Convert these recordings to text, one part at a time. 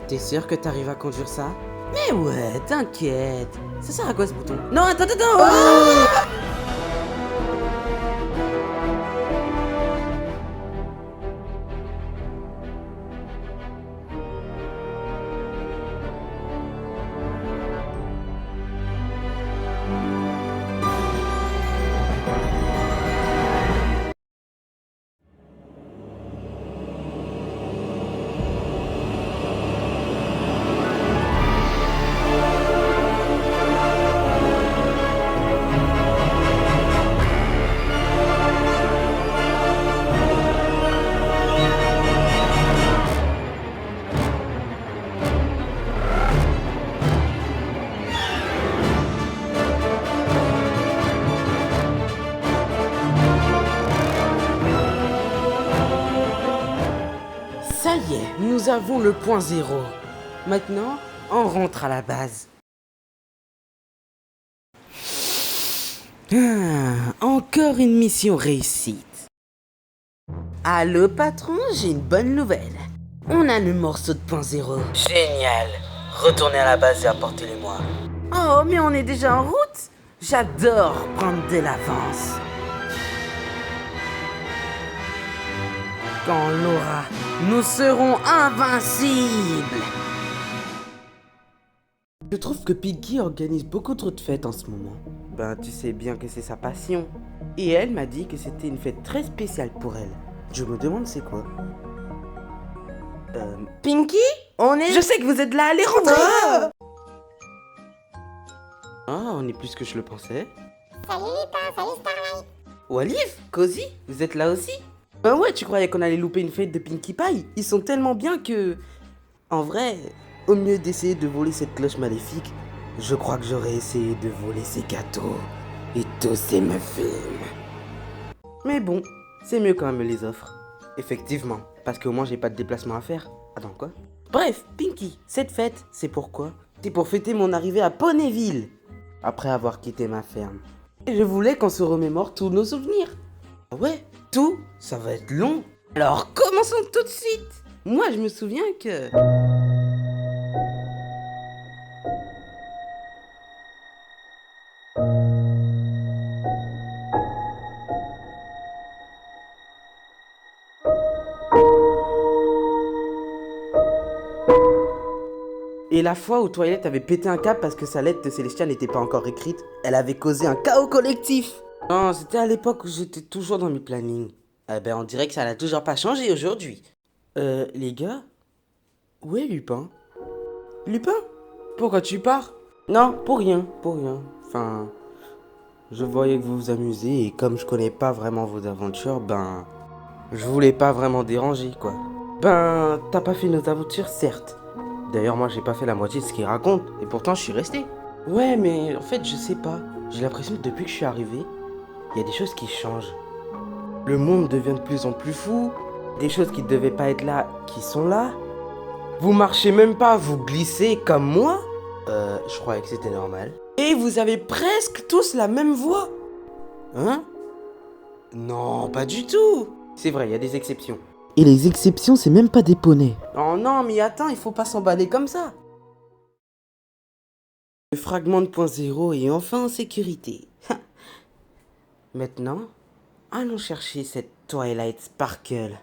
T'es sûr que t'arrives à conduire ça? Mais ouais, t'inquiète. Ça sert à quoi ce bouton? Non, attends, attends, oh. Ça y est, nous avons le point zéro. Maintenant, on rentre à la base. Encore une mission réussite. Allô patron, j'ai une bonne nouvelle. On a le morceau de point zéro. Génial. Retournez à la base et apportez-les-moi. Oh, mais on est déjà en route. J'adore prendre de l'avance. Quand on l'aura, nous serons invincibles. Je trouve que Piggy organise beaucoup trop de fêtes en ce moment. Ben, tu sais bien que c'est sa passion. Et elle m'a dit que c'était une fête très spéciale pour elle. Je me demande c'est quoi. Pinky? On est... Je sais que vous êtes là, allez rentrer. Ah, on est plus que je le pensais. Salut Lupin, salut Starlight. Walif, Cozy, vous êtes là aussi? Ben ouais, tu croyais qu'on allait louper une fête de Pinkie Pie? Ils sont tellement bien que... En vrai, au mieux d'essayer de voler cette cloche maléfique, je crois que j'aurais essayé de voler ces gâteaux et tous ces muffins. Mais bon, c'est mieux quand elle me les offre. Effectivement, parce qu'au moins j'ai pas de déplacement à faire. Attends, quoi? Bref, Pinky, cette fête, c'est pourquoi? C'est pour fêter mon arrivée à Ponyville, après avoir quitté ma ferme. Et je voulais qu'on se remémore tous nos souvenirs. Ah ouais, tout, ça va être long. Alors commençons tout de suite. Moi je me souviens que... Et la fois où Twilight avait pété un câble parce que sa lettre de Célestia n'était pas encore écrite, elle avait causé un chaos collectif. Non, c'était à l'époque où j'étais toujours dans mes plannings. Eh ben, on dirait que ça n'a toujours pas changé aujourd'hui. Les gars? Où est Lupin? Lupin? Pourquoi tu pars? Non, pour rien, pour rien. Enfin, je voyais que vous vous amusez et comme je connais pas vraiment vos aventures, ben, je voulais pas vraiment déranger, quoi. Ben, t'as pas fait nos aventures, certes. D'ailleurs, moi, j'ai pas fait la moitié de ce qu'il raconte, et pourtant, je suis resté. Ouais, mais en fait, je sais pas. J'ai l'impression que depuis que je suis arrivé, il y a des choses qui changent. Le monde devient de plus en plus fou. Des choses qui devaient pas être là, qui sont là. Vous marchez même pas, vous glissez comme moi. Je croyais que c'était normal. Et vous avez presque tous la même voix. Hein? Non, pas du tout. C'est vrai, il y a des exceptions. Et les exceptions, c'est même pas des poneys. Oh non, mais attends, il faut pas s'emballer comme ça. Le fragment de point zéro est enfin en sécurité. Maintenant, allons chercher cette Twilight Sparkle.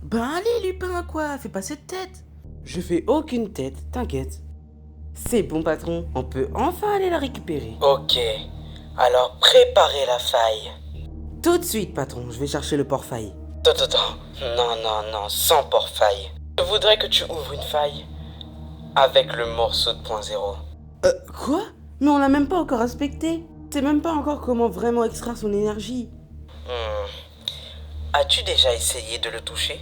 Ben allez, Lupin, quoi, fais pas cette tête. Je fais aucune tête, t'inquiète. C'est bon, patron, on peut enfin aller la récupérer. Ok, alors préparez la faille. Tout de suite, patron, je vais chercher le port-faille. Attends, non, sans port-faille. Je voudrais que tu ouvres une faille avec le morceau de point zéro. Quoi? Mais on l'a même pas encore inspecté. Tu sais même pas encore comment vraiment extraire son énergie. As-tu déjà essayé de le toucher?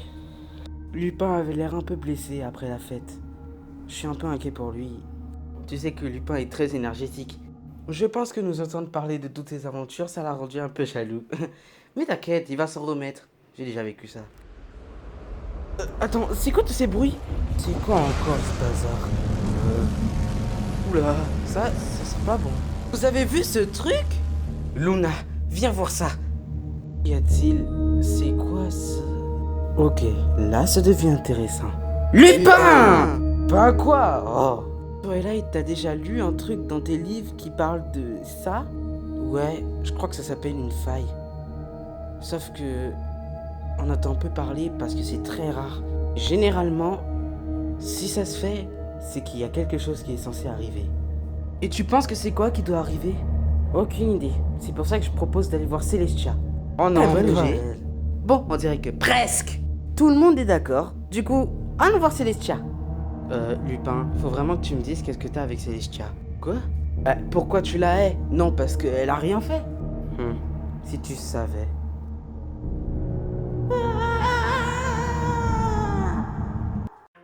Lupin avait l'air un peu blessé après la fête. Je suis un peu inquiet pour lui. Tu sais que Lupin est très énergétique. Je pense que nous entendre parler de toutes ses aventures, ça l'a rendu un peu jaloux. Mais t'inquiète, il va s'en remettre. J'ai déjà vécu ça. Attends, c'est quoi tous ces bruits? C'est quoi encore ce bazar? Oula, ça sent pas bon. Vous avez vu ce truc? Luna, viens voir ça. Y a-t-il... C'est quoi ça? Ok, là ça devient intéressant. Lupin! Ben quoi? Oh. Twilight, t'as déjà lu un truc dans tes livres qui parle de ça? Ouais, je crois que ça s'appelle une faille. Sauf que on entend peu parler parce que c'est très rare. Généralement, si ça se fait, c'est qu'il y a quelque chose qui est censé arriver. Et tu penses que c'est quoi qui doit arriver? Aucune idée. C'est pour ça que je propose d'aller voir Celestia. Oh non, bonne déjà. nouvelle. Bon, on dirait que presque tout le monde est d'accord. Du coup, allons voir Celestia. Lupin, faut vraiment que tu me dises qu'est-ce que t'as avec Celestia. Quoi? Pourquoi tu la hais? Non, parce qu'elle a rien fait. Si tu savais.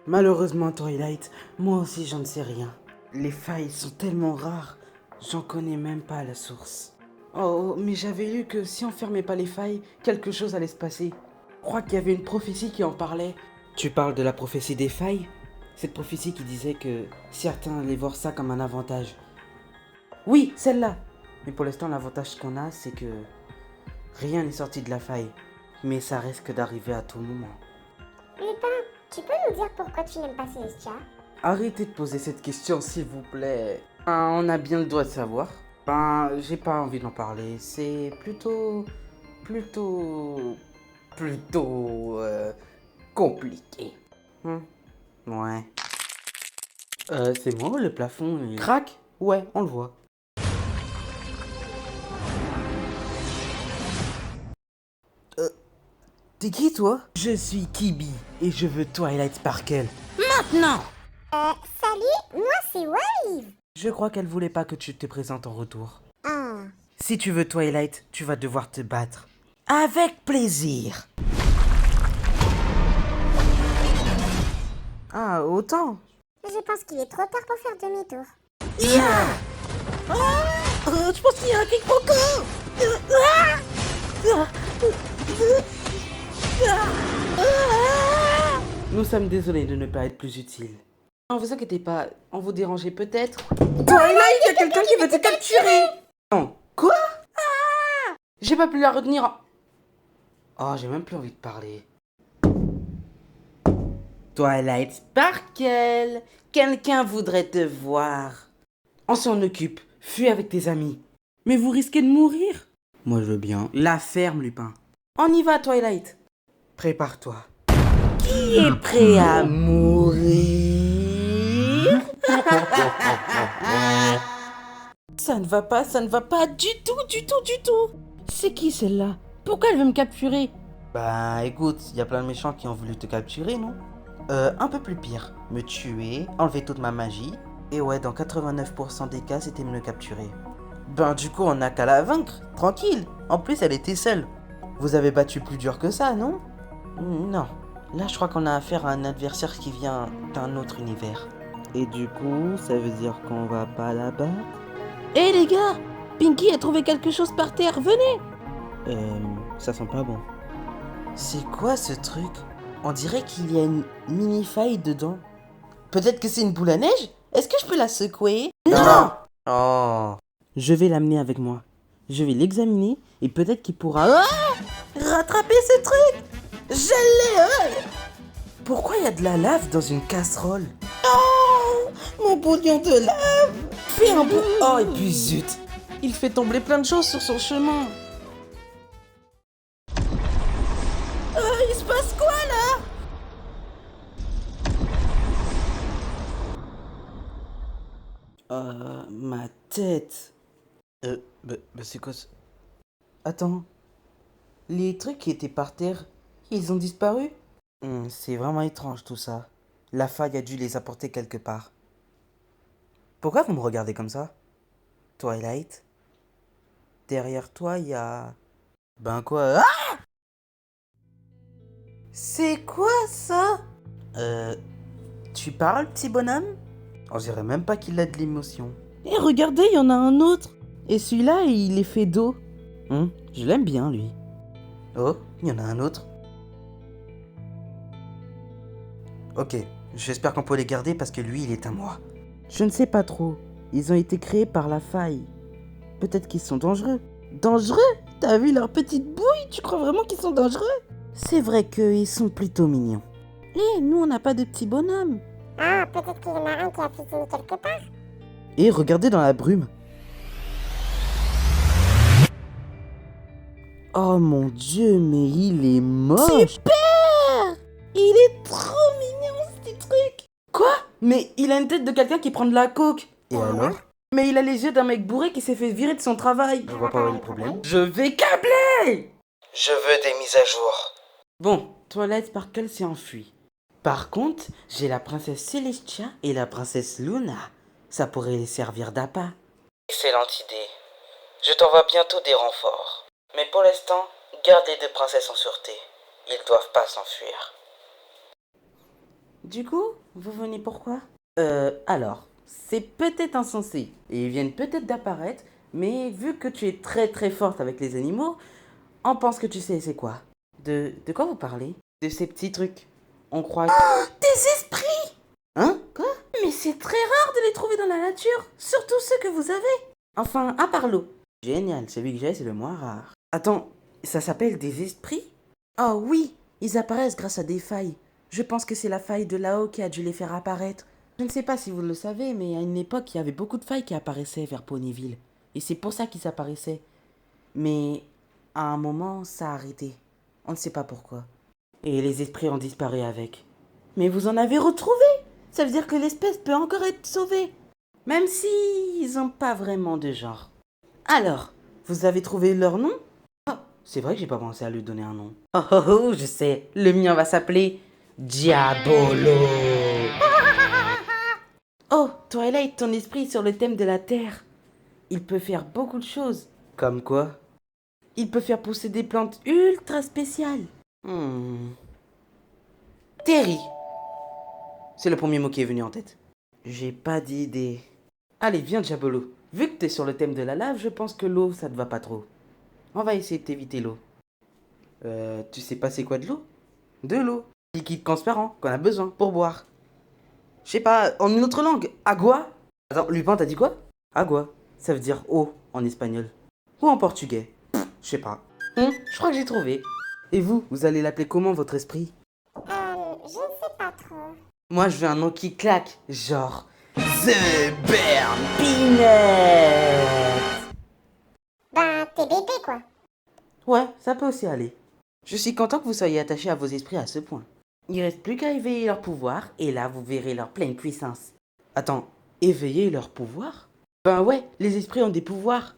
Malheureusement, Twilight, moi aussi j'en sais rien. Les failles sont tellement rares, j'en connais même pas la source. Oh, mais j'avais lu que si on fermait pas les failles, quelque chose allait se passer. Je crois qu'il y avait une prophétie qui en parlait. Tu parles de la prophétie des failles? Cette prophétie qui disait que certains allaient voir ça comme un avantage. Oui, celle-là. Mais pour l'instant, l'avantage qu'on a, c'est que rien n'est sorti de la faille. Mais ça risque d'arriver à tout moment. Lupin, tu peux nous dire pourquoi tu n'aimes pas Celestia? Arrêtez de poser cette question, s'il vous plaît. On a bien le droit de savoir. J'ai pas envie d'en parler. C'est plutôt compliqué. Ouais. C'est moi, le plafond craque? Ouais, on le voit. T'es qui, toi? Je suis Kibi, et je veux Twilight Sparkle. Maintenant! Salut, moi c'est Wave. Je crois qu'elle voulait pas que tu te présentes en retour. Ah, Si tu veux Twilight, tu vas devoir te battre. Avec plaisir. Ah, autant. je pense qu'il est trop tard pour faire demi-tour. Je pense qu'il y a un quiproquo. Nous sommes désolés de ne pas être plus utiles. Ne vous inquiétez pas, on vous dérangeait peut-être. Twilight, il y a quelqu'un qui veut te capturer. Non. Quoi? J'ai pas pu la retenir. Oh, j'ai même plus envie de parler. Twilight Sparkle, quelqu'un voudrait te voir. On s'en occupe, fuis avec tes amis. Mais vous risquez de mourir. Moi je veux bien. La ferme, Lupin. On y va, Twilight. Prépare-toi. Qui est prêt à mourir? Ça ne va pas du tout. C'est qui celle-là? Pourquoi elle veut me capturer? Bah écoute, il y a plein de méchants qui ont voulu te capturer, non? Un peu plus pire. Me tuer, enlever toute ma magie. Et ouais, dans 89% des cas, c'était me capturer. Ben du coup, on n'a qu'à la vaincre, tranquille. En plus, elle était seule. Vous avez battu plus dur que ça, non? Non. Là, je crois qu'on a affaire à un adversaire qui vient d'un autre univers. Et du coup, ça veut dire qu'on va pas la battre? Hé les gars! Pinky a trouvé quelque chose par terre, venez! Ça sent pas bon. C'est quoi ce truc? On dirait qu'il y a une mini faille dedans. Peut-être que c'est une boule à neige? Est-ce que je peux la secouer? Non! Oh! Je vais l'amener avec moi. Je vais l'examiner et peut-être qu'il pourra rattraper ce truc! Je l'ai! Pourquoi il y a de la lave dans une casserole? Oh! Mon bouillon de lave! Fais un bout! Oh, et puis zut! Il fait tomber plein de choses sur son chemin. Il se passe quoi là? Ma tête. C'est quoi ça? Attends. Les trucs qui étaient par terre, ils ont disparu? C'est vraiment étrange tout ça. La faille a dû les apporter quelque part. Pourquoi vous me regardez comme ça? Twilight? Derrière toi, il y a... Ben quoi? Ah! C'est quoi ça? Tu parles, petit bonhomme? On dirait même pas qu'il a de l'émotion. Et regardez, il y en a un autre. Et celui-là, il est fait d'eau. Je l'aime bien, lui. Oh, il y en a un autre. Ok, j'espère qu'on peut les garder parce que lui, il est à moi. Je ne sais pas trop. Ils ont été créés par la faille. Peut-être qu'ils sont dangereux. Dangereux? T'as vu leur petite bouille? Tu crois vraiment qu'ils sont dangereux? C'est vrai qu'ils sont plutôt mignons. Nous, on n'a pas de petits bonhommes. Ah, peut-être qu'il y en a un qui a fusillé quelque part. Et regardez dans la brume. Oh mon Dieu, mais il est moche. Super! Il est trop mignon, ce petit truc. Quoi? Mais il a une tête de quelqu'un qui prend de la coke. Et alors? Mais il a les yeux d'un mec bourré qui s'est fait virer de son travail. Je vois pas où est le problème. Je vais câbler! Je veux des mises à jour. Bon, Twilight Sparkle s'est enfui. Par contre, j'ai la princesse Celestia et la princesse Luna. Ça pourrait les servir d'appât. Excellente idée. Je t'envoie bientôt des renforts. Mais pour l'instant, garde les deux princesses en sûreté. Ils doivent pas s'enfuir. Du coup, vous venez pourquoi? Alors, c'est peut-être insensé, et ils viennent peut-être d'apparaître, mais vu que tu es très très forte avec les animaux, on pense que tu sais c'est quoi. De quoi vous parlez? De ces petits trucs. On croit... Oh, des esprits! Hein? Quoi? Mais c'est très rare de les trouver dans la nature, surtout ceux que vous avez. Enfin, à part l'eau. Génial, celui que j'ai, c'est le moins rare. Attends, ça s'appelle des esprits? Oh oui, ils apparaissent grâce à des failles. Je pense que c'est la faille de là-haut qui a dû les faire apparaître. Je ne sais pas si vous le savez, mais à une époque, il y avait beaucoup de failles qui apparaissaient vers Ponyville. Et c'est pour ça qu'ils apparaissaient. Mais à un moment, ça a arrêté. On ne sait pas pourquoi. Et les esprits ont disparu avec. Mais vous en avez retrouvé! Ça veut dire que l'espèce peut encore être sauvée. Même si ils n'ont pas vraiment de genre. Alors, vous avez trouvé leur nom? Ah, c'est vrai que j'ai pas pensé à lui donner un nom. Oh oh oh, je sais. Le mien va s'appeler Diabolo. Oh, Twilight, ton esprit est sur le thème de la terre. Il peut faire beaucoup de choses. Comme quoi? Il peut faire pousser des plantes ultra spéciales. Terry. C'est le premier mot qui est venu en tête. J'ai pas d'idée. Allez, viens Diabolo. Vu que t'es sur le thème de la lave, je pense que l'eau, ça te va pas trop. On va essayer de t'éviter l'eau. Tu sais pas c'est quoi de l'eau? De l'eau. Liquide transparent qu'on a besoin pour boire. Je sais pas, en une autre langue. Agua? Attends, Lupin, t'as dit quoi? Agua. Ça veut dire eau en espagnol. Ou en portugais. Je sais pas. Je crois que j'ai trouvé. Et vous allez l'appeler comment votre esprit? Je ne sais pas trop. Moi, je veux un nom qui claque. Genre... The Burn Peanut! Ben, t'es bébé, quoi. Ouais, ça peut aussi aller. Je suis content que vous soyez attachés à vos esprits à ce point. Il reste plus qu'à éveiller leur pouvoir, et là vous verrez leur pleine puissance. Attends, éveiller leur pouvoir? Ben ouais, les esprits ont des pouvoirs.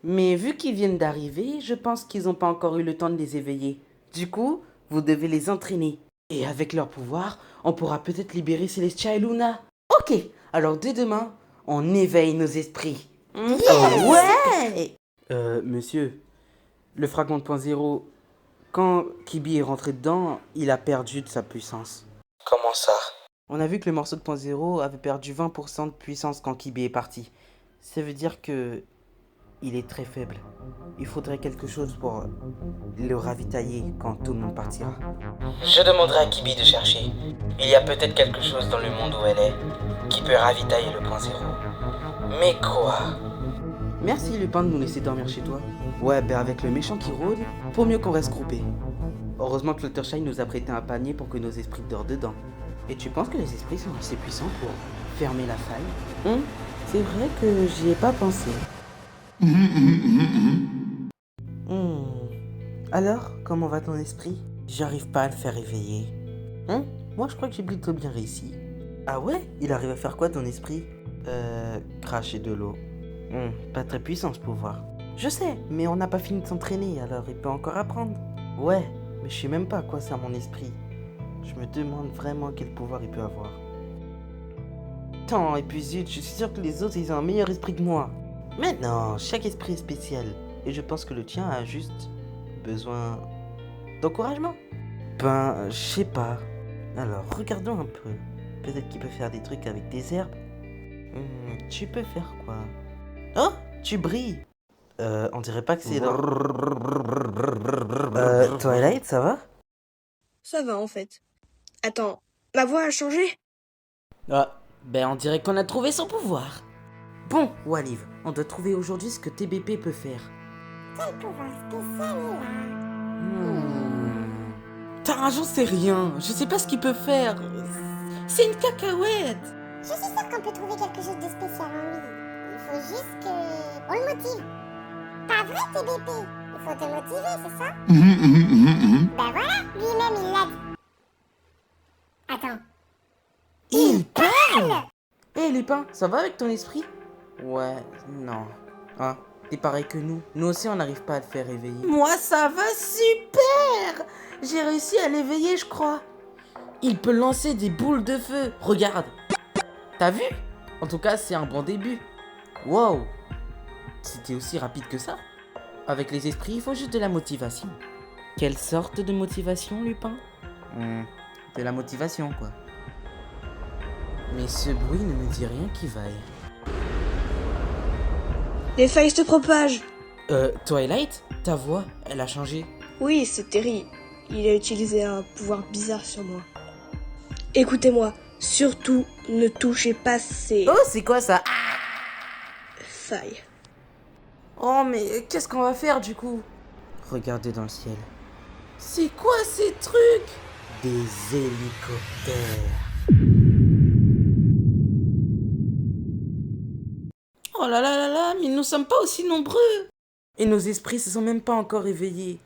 Mais vu qu'ils viennent d'arriver, je pense qu'ils n'ont pas encore eu le temps de les éveiller. Du coup, vous devez les entraîner. Et avec leur pouvoir, on pourra peut-être libérer Celestia et Luna. Ok, alors dès demain, on éveille nos esprits. Oh ouais! Monsieur, le fragment de point zéro, quand Kibi est rentré dedans, il a perdu de sa puissance. Comment ça? On a vu que le morceau de point zéro avait perdu 20% de puissance quand Kibi est parti. Ça veut dire que il est très faible. Il faudrait quelque chose pour le ravitailler quand tout le monde partira. Je demanderai à Kibi de chercher. Il y a peut-être quelque chose dans le monde où elle est qui peut ravitailler le point zéro. Mais quoi? Merci Lupin de nous laisser dormir chez toi. Ouais, ben avec le méchant qui rôde, faut mieux qu'on reste groupés. Heureusement que Fluttershy nous a prêté un panier pour que nos esprits dorment dedans. Et tu penses que les esprits sont assez puissants pour fermer la faille? C'est vrai que j'y ai pas pensé. Alors, comment va ton esprit? J'arrive pas à le faire éveiller. Moi je crois que j'ai plutôt bien réussi. Ah ouais? Il arrive à faire quoi ton esprit? Cracher de l'eau. Pas très puissant ce pouvoir. Je sais, mais on n'a pas fini de s'entraîner, alors il peut encore apprendre. Ouais, mais je sais même pas à quoi sert mon esprit. Je me demande vraiment quel pouvoir il peut avoir. Attends, et puis zut, je suis sûr que les autres ils ont un meilleur esprit que moi. Mais non, chaque esprit est spécial. Et je pense que le tien a juste besoin d'encouragement. Ben, je sais pas. Alors, regardons un peu. Peut-être qu'il peut faire des trucs avec des herbes. Tu peux faire quoi? Oh, tu brilles. On dirait pas que c'est dans... Twilight, ça va? Ça va en fait. Attends, ma voix a changé? Ah, ben on dirait qu'on a trouvé son pouvoir. Bon, Waliv, on doit trouver aujourd'hui ce que TBP peut faire. Quel pouvoir spécial il a? J'en sais rien. Je sais pas ce qu'il peut faire. C'est une cacahuète. Je suis sûre qu'on peut trouver quelque chose de spécial en lui. Il faut juste que... on le motive. Pas vrai, TBP? Il faut te motiver, c'est ça? Ben voilà, lui-même il l'a dit. Attends. Il parle. Hé Lupin, ça va avec ton esprit? Ouais, non. Ah, t'es pareil que nous. Nous aussi on n'arrive pas à le faire réveiller. Moi ça va super. J'ai réussi à l'éveiller je crois. Il peut lancer des boules de feu. Regarde. T'as vu? En tout cas c'est un bon début. Wow. C'était aussi rapide que ça. Avec les esprits il faut juste de la motivation. Quelle sorte de motivation Lupin? De la motivation quoi. Mais ce bruit ne me dit rien qui vaille. Les failles se propagent. Twilight, ta voix, elle a changé. Oui, c'est Terry. Il a utilisé un pouvoir bizarre sur moi. Écoutez-moi, surtout ne touchez pas ces Oh, c'est quoi ça? failles. Oh, mais qu'est-ce qu'on va faire du coup? Regardez dans le ciel. C'est quoi ces trucs? Des hélicoptères. Oh là là là là, mais nous sommes pas aussi nombreux. Et nos esprits se sont même pas encore éveillés.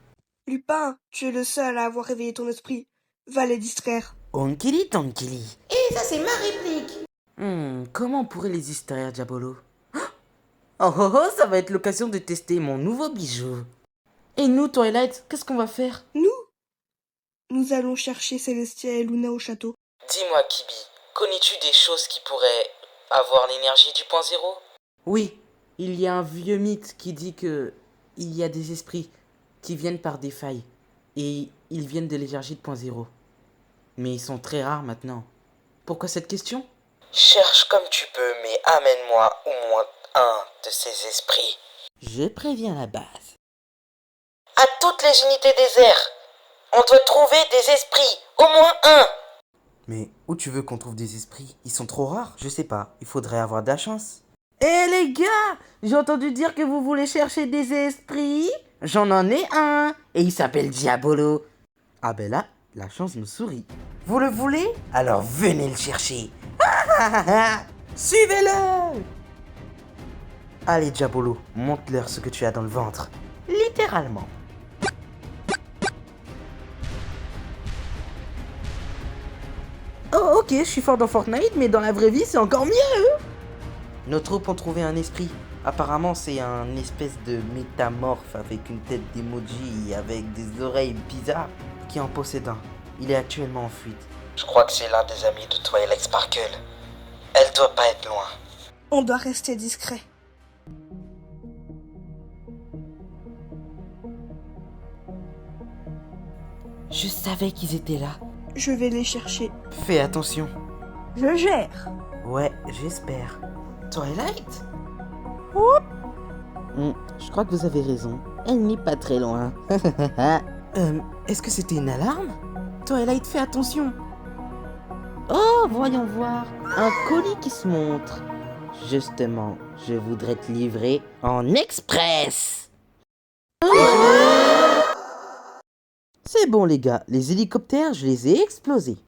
Lupin, tu es le seul à avoir réveillé ton esprit. Va les distraire. Onkili tonkili. Et ça c'est ma réplique. Comment on pourrait les distraire, Diabolo? Oh oh oh, ça va être l'occasion de tester mon nouveau bijou. Et nous, Twilight, qu'est-ce qu'on va faire? Nous allons chercher Celestia et Luna au château. Dis-moi, Kibi, connais-tu des choses qui pourraient avoir l'énergie du point zéro? Oui, il y a un vieux mythe qui dit que il y a des esprits qui viennent par des failles et ils viennent de l'énergie de point zéro. Mais ils sont très rares maintenant. Pourquoi cette question? Cherche comme tu peux, mais amène-moi au moins un de ces esprits. Je préviens la base. À toutes les unités des airs, on doit trouver des esprits, au moins un. Mais où tu veux qu'on trouve des esprits? Ils sont trop rares. Je sais pas, il faudrait avoir de la chance. Eh les gars, j'ai entendu dire que vous voulez chercher des esprits. J'en ai un, et il s'appelle Diabolo. Ah ben là, la chance nous sourit. Vous le voulez? Alors venez le chercher. Suivez-le. Allez Diabolo, montre-leur ce que tu as dans le ventre. Littéralement. Oh ok, je suis fort dans Fortnite, mais dans la vraie vie, c'est encore mieux. Nos troupes ont trouvé un esprit. Apparemment, c'est un espèce de métamorphe avec une tête d'emoji et avec des oreilles bizarres qui en possède un. Il est actuellement en fuite. Je crois que c'est l'un des amis de Twilight Sparkle. Elle doit pas être loin. On doit rester discret. Je savais qu'ils étaient là. Je vais les chercher. Fais attention. Je gère. Ouais, j'espère. Twilight? Je crois que vous avez raison. Elle n'est pas très loin. Est-ce que c'était une alarme? Twilight, fais attention. Oh, voyons voir. Un colis qui se montre. Justement, je voudrais te livrer en express. C'est bon les gars, les hélicoptères, je les ai explosés.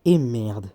Et merde,